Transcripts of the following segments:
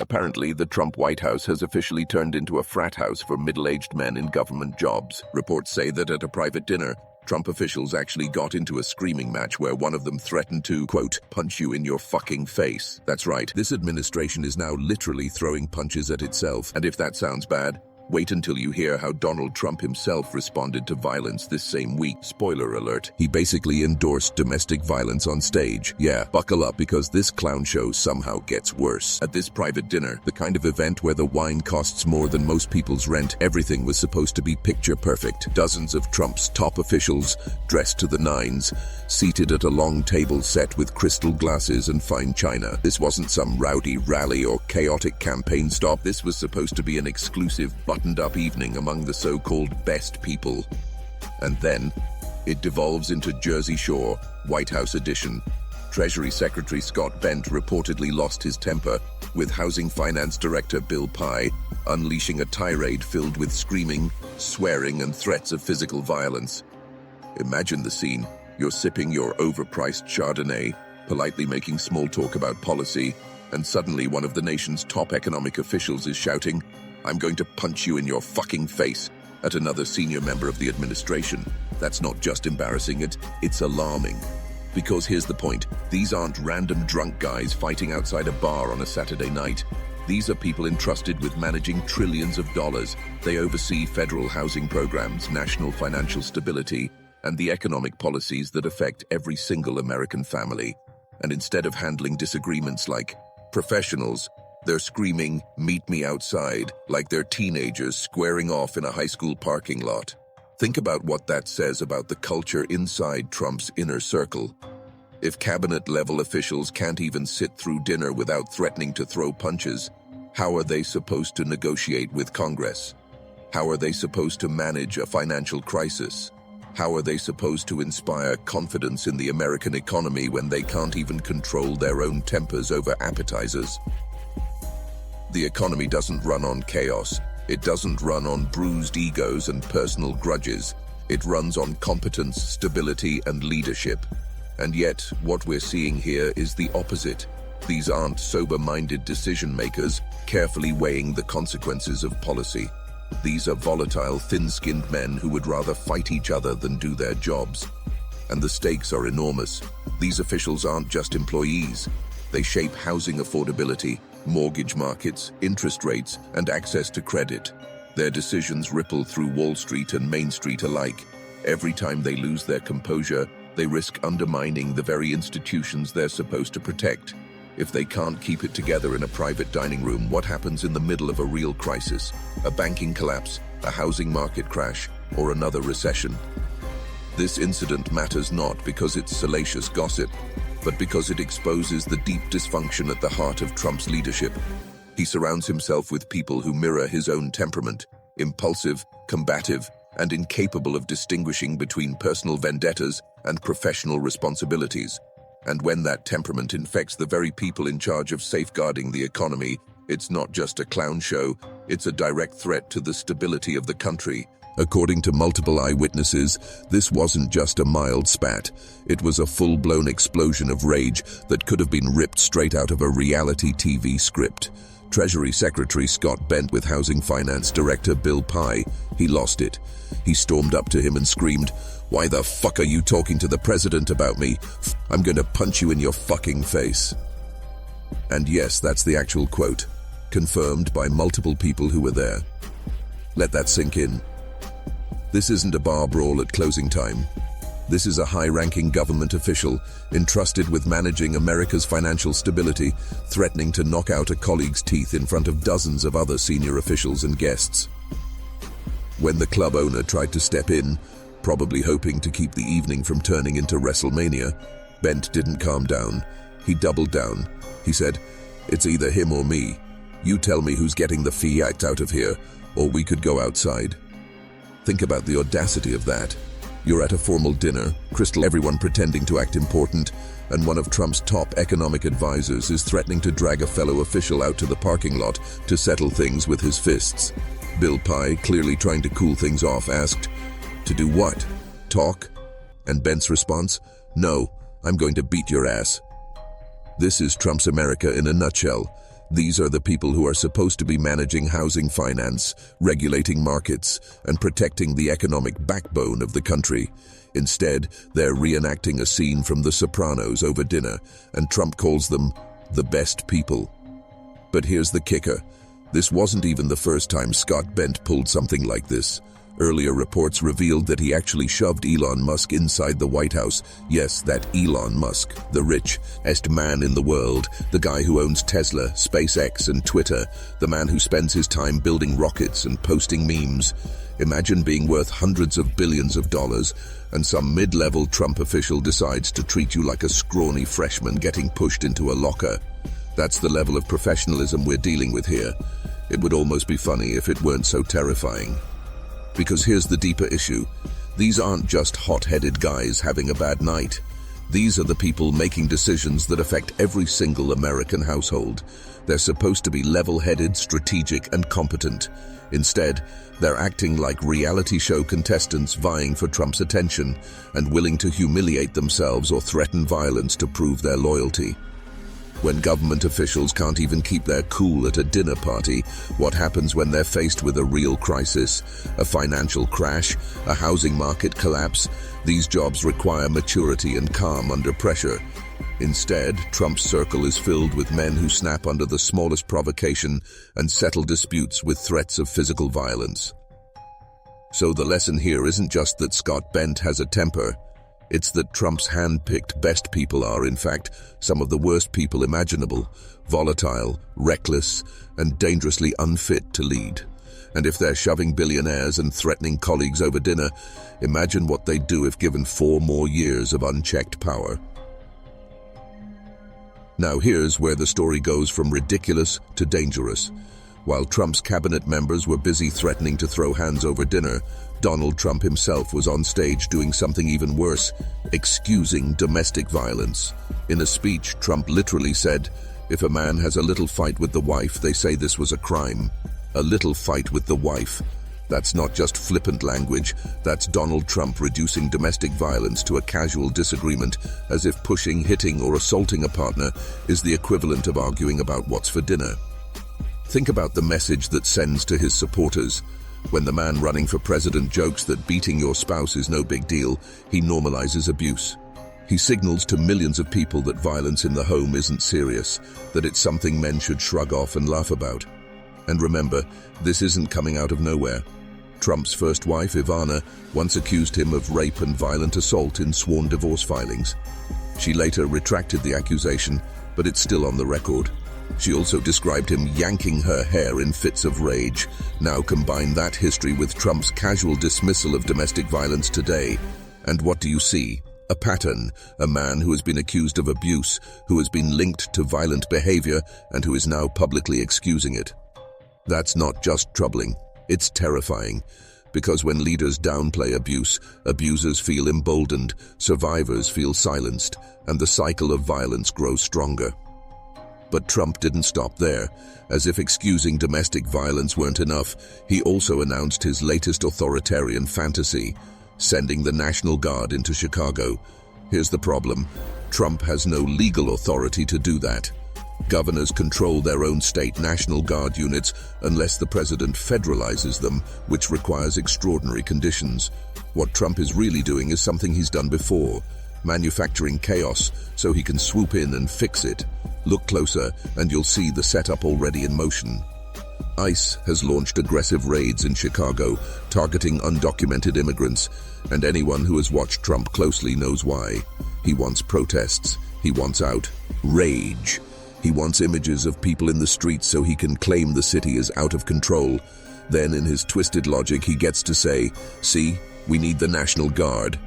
Apparently, the Trump White House has officially turned into a frat house for middle-aged men in government jobs. Reports say that at a private dinner, Trump officials actually got into a screaming match where one of them threatened to, quote, punch you in your fucking face. That's right, this administration is now literally throwing punches at itself. And if that sounds bad, wait until you hear how Donald Trump himself responded to violence this same week. Spoiler alert, he basically endorsed domestic violence on stage. Yeah, buckle up because this clown show somehow gets worse. At this private dinner, the kind of event where the wine costs more than most people's rent, everything was supposed to be picture perfect. Dozens of Trump's top officials, dressed to the nines, seated at a long table set with crystal glasses and fine china. This wasn't some rowdy rally or chaotic campaign stop. This was supposed to be an exclusive buttoned-up evening among the so-called best people. And then, it devolves into Jersey Shore, White House edition. Treasury Secretary Scott Bent reportedly lost his temper, with Housing Finance Director Bill Pai unleashing a tirade filled with screaming, swearing, and threats of physical violence. Imagine the scene. You're sipping your overpriced Chardonnay, politely making small talk about policy, and suddenly one of the nation's top economic officials is shouting, "I'm going to punch you in your fucking face," at another senior member of the administration. That's not just embarrassing, it's alarming. Because here's the point, these aren't random drunk guys fighting outside a bar on a Saturday night. These are people entrusted with managing trillions of dollars. They oversee federal housing programs, national financial stability, and the economic policies that affect every single American family. And instead of handling disagreements like professionals, they're screaming, "Meet me outside," like they're teenagers squaring off in a high school parking lot. Think about what that says about the culture inside Trump's inner circle. If cabinet-level officials can't even sit through dinner without threatening to throw punches, how are they supposed to negotiate with Congress? How are they supposed to manage a financial crisis? How are they supposed to inspire confidence in the American economy when they can't even control their own tempers over appetizers? The economy doesn't run on chaos. It doesn't run on bruised egos and personal grudges. It runs on competence, stability, and leadership. And yet, what we're seeing here is the opposite. These aren't sober-minded decision-makers, carefully weighing the consequences of policy. These are volatile, thin-skinned men who would rather fight each other than do their jobs. And the stakes are enormous. These officials aren't just employees. They shape housing affordability, mortgage markets, interest rates, and access to credit. Their decisions ripple through Wall Street and Main Street alike. Every time they lose their composure, they risk undermining the very institutions they're supposed to protect. If they can't keep it together in a private dining room, what happens in the middle of a real crisis? A banking collapse, a housing market crash, or another recession? This incident matters not because it's salacious gossip, but because it exposes the deep dysfunction at the heart of Trump's leadership. He surrounds himself with people who mirror his own temperament, impulsive, combative, and incapable of distinguishing between personal vendettas and professional responsibilities. And when that temperament infects the very people in charge of safeguarding the economy, it's not just a clown show, it's a direct threat to the stability of the country. According to multiple eyewitnesses, this wasn't just a mild spat. It was a full-blown explosion of rage that could have been ripped straight out of a reality TV script. Treasury Secretary Scott Bent with Housing Finance Director Bill Pai, he lost it. He stormed up to him and screamed, "Why the fuck are you talking to the president about me? I'm going to punch you in your fucking face." And yes, that's the actual quote, confirmed by multiple people who were there. Let that sink in. This isn't a bar brawl at closing time. This is a high-ranking government official entrusted with managing America's financial stability, threatening to knock out a colleague's teeth in front of dozens of other senior officials and guests. When the club owner tried to step in, probably hoping to keep the evening from turning into WrestleMania, Bent didn't calm down. He doubled down. He said, "It's either him or me. You tell me who's getting the fiat out of here, or we could go outside." Think about the audacity of that. You're at a formal dinner, everyone pretending to act important, and one of Trump's top economic advisors is threatening to drag a fellow official out to the parking lot to settle things with his fists. Bill Pai, clearly trying to cool things off, asked, "To do what? Talk?" And Bent's response, "No, I'm going to beat your ass." This is Trump's America in a nutshell. These are the people who are supposed to be managing housing finance, regulating markets, and protecting the economic backbone of the country. Instead, they're reenacting a scene from The Sopranos over dinner, and Trump calls them the best people. But here's the kicker. This wasn't even the first time Scott Bent pulled something like this. Earlier reports revealed that he actually shoved Elon Musk inside the White House. Yes, that Elon Musk, the richest man in the world, the guy who owns Tesla, SpaceX, and Twitter, the man who spends his time building rockets and posting memes. Imagine being worth hundreds of billions of dollars, and some mid-level Trump official decides to treat you like a scrawny freshman getting pushed into a locker. That's the level of professionalism we're dealing with here. It would almost be funny if it weren't so terrifying. Because here's the deeper issue. These aren't just hot-headed guys having a bad night. These are the people making decisions that affect every single American household. They're supposed to be level-headed, strategic, and competent. Instead, they're acting like reality show contestants vying for Trump's attention and willing to humiliate themselves or threaten violence to prove their loyalty. When government officials can't even keep their cool at a dinner party, what happens when they're faced with a real crisis, a financial crash, a housing market collapse? These jobs require maturity and calm under pressure. Instead, Trump's circle is filled with men who snap under the smallest provocation and settle disputes with threats of physical violence. So the lesson here isn't just that Scott Bent has a temper. It's that Trump's hand-picked best people are, in fact, some of the worst people imaginable, volatile, reckless, and dangerously unfit to lead. And if they're shoving billionaires and threatening colleagues over dinner, imagine what they'd do if given 4 more years of unchecked power. Now here's where the story goes from ridiculous to dangerous. While Trump's cabinet members were busy threatening to throw hands over dinner, Donald Trump himself was on stage doing something even worse, excusing domestic violence. In a speech, Trump literally said, "If a man has a little fight with the wife, they say this was a crime." A little fight with the wife. That's not just flippant language, that's Donald Trump reducing domestic violence to a casual disagreement, as if pushing, hitting, or assaulting a partner is the equivalent of arguing about what's for dinner. Think about the message that sends to his supporters. When the man running for president jokes that beating your spouse is no big deal, he normalizes abuse. He signals to millions of people that violence in the home isn't serious, that it's something men should shrug off and laugh about. And remember, this isn't coming out of nowhere. Trump's first wife, Ivana, once accused him of rape and violent assault in sworn divorce filings. She later retracted the accusation, but it's still on the record. She also described him yanking her hair in fits of rage. Now combine that history with Trump's casual dismissal of domestic violence today, and what do you see? A pattern, a man who has been accused of abuse, who has been linked to violent behavior, and who is now publicly excusing it. That's not just troubling, it's terrifying. Because when leaders downplay abuse, abusers feel emboldened, survivors feel silenced, and the cycle of violence grows stronger. But Trump didn't stop there. As if excusing domestic violence weren't enough, he also announced his latest authoritarian fantasy, sending the National Guard into Chicago. Here's the problem. Trump has no legal authority to do that. Governors control their own state National Guard units unless the president federalizes them, which requires extraordinary conditions. What Trump is really doing is something he's done before, manufacturing chaos so he can swoop in and fix it. Look closer and you'll see the setup already in motion. ICE has launched aggressive raids in Chicago, targeting undocumented immigrants, and anyone who has watched Trump closely knows why. He wants protests. He wants out. Rage. He wants images of people in the streets so he can claim the city is out of control. Then, in his twisted logic, he gets to say, "See, we need the National Guard."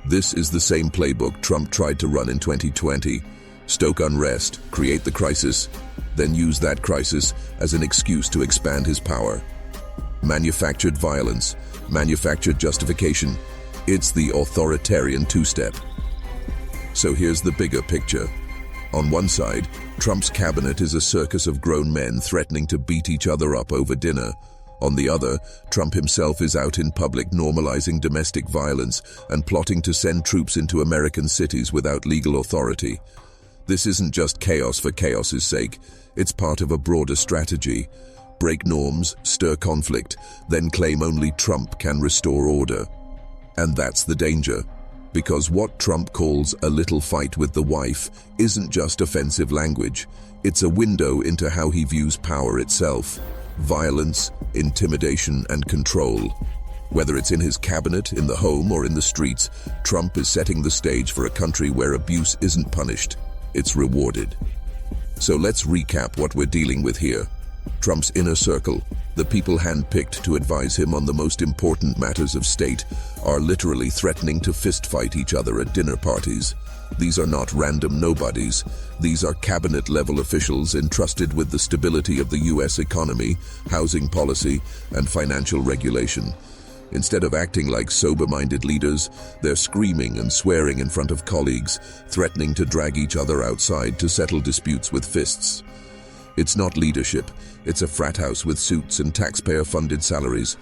This is the same playbook Trump tried to run in 2020. Stoke unrest, create the crisis, then use that crisis as an excuse to expand his power. Manufactured violence, manufactured justification. It's the authoritarian two-step. So here's the bigger picture. On one side, Trump's cabinet is a circus of grown men threatening to beat each other up over dinner. On the other, Trump himself is out in public normalizing domestic violence and plotting to send troops into American cities without legal authority. This isn't just chaos for chaos's sake. It's part of a broader strategy. Break norms, stir conflict, then claim only Trump can restore order. And that's the danger. Because what Trump calls a little fight with the wife isn't just offensive language. It's a window into how he views power itself. Violence, intimidation, and control. Whether it's in his cabinet, in the home, or in the streets, Trump is setting the stage for a country where abuse isn't punished, it's rewarded. So let's recap what we're dealing with here. Trump's inner circle, the people handpicked to advise him on the most important matters of state, are literally threatening to fistfight each other at dinner parties. These are not random nobodies. These are cabinet-level officials entrusted with the stability of the U.S. economy, housing policy, and financial regulation. Instead of acting like sober-minded leaders, they're screaming and swearing in front of colleagues, threatening to drag each other outside to settle disputes with fists. It's not leadership, it's a frat house with suits and taxpayer-funded salaries.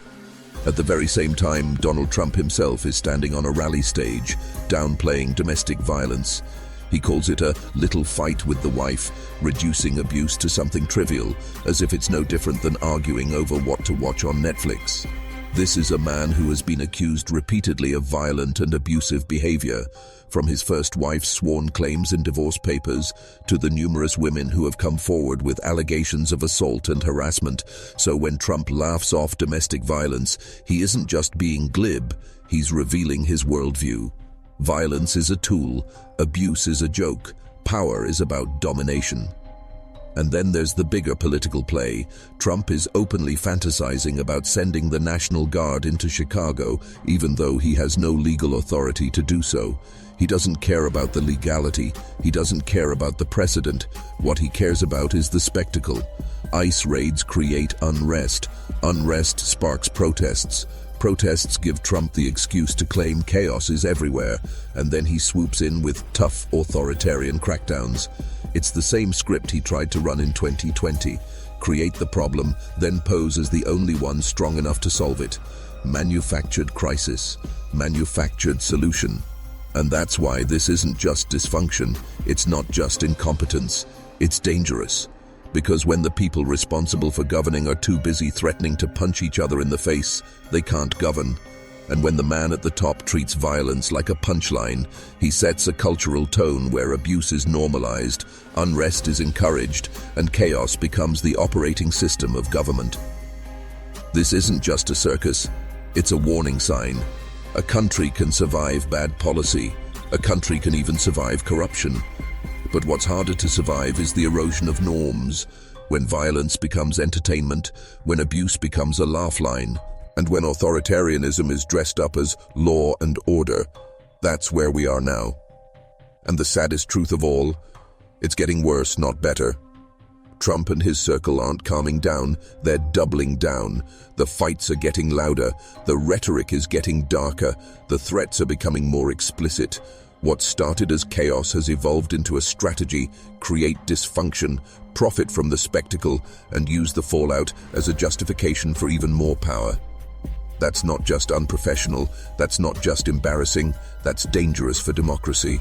At the very same time, Donald Trump himself is standing on a rally stage, downplaying domestic violence. He calls it a little fight with the wife, reducing abuse to something trivial, as if it's no different than arguing over what to watch on Netflix. This is a man who has been accused repeatedly of violent and abusive behavior, from his first wife's sworn claims in divorce papers to the numerous women who have come forward with allegations of assault and harassment. So when Trump laughs off domestic violence, he isn't just being glib, he's revealing his worldview. Violence is a tool, abuse is a joke, power is about domination. And then there's the bigger political play. Trump is openly fantasizing about sending the National Guard into Chicago, even though he has no legal authority to do so. He doesn't care about the legality. He doesn't care about the precedent. What he cares about is the spectacle. ICE raids create unrest. Unrest sparks protests. Protests give Trump the excuse to claim chaos is everywhere, and then he swoops in with tough authoritarian crackdowns. It's the same script he tried to run in 2020. Create the problem, then pose as the only one strong enough to solve it. Manufactured crisis. Manufactured solution. And that's why this isn't just dysfunction. It's not just incompetence. It's dangerous. Because when the people responsible for governing are too busy threatening to punch each other in the face, they can't govern. And when the man at the top treats violence like a punchline, he sets a cultural tone where abuse is normalized, unrest is encouraged, and chaos becomes the operating system of government. This isn't just a circus, it's a warning sign. A country can survive bad policy. A country can even survive corruption. But what's harder to survive is the erosion of norms, when violence becomes entertainment, when abuse becomes a laugh line, and when authoritarianism is dressed up as law and order. That's where we are now. And the saddest truth of all, it's getting worse, not better. Trump and his circle aren't calming down, they're doubling down. The fights are getting louder, the rhetoric is getting darker, the threats are becoming more explicit. What started as chaos has evolved into a strategy: create dysfunction, profit from the spectacle, and use the fallout as a justification for even more power. That's not just unprofessional, that's not just embarrassing, that's dangerous for democracy.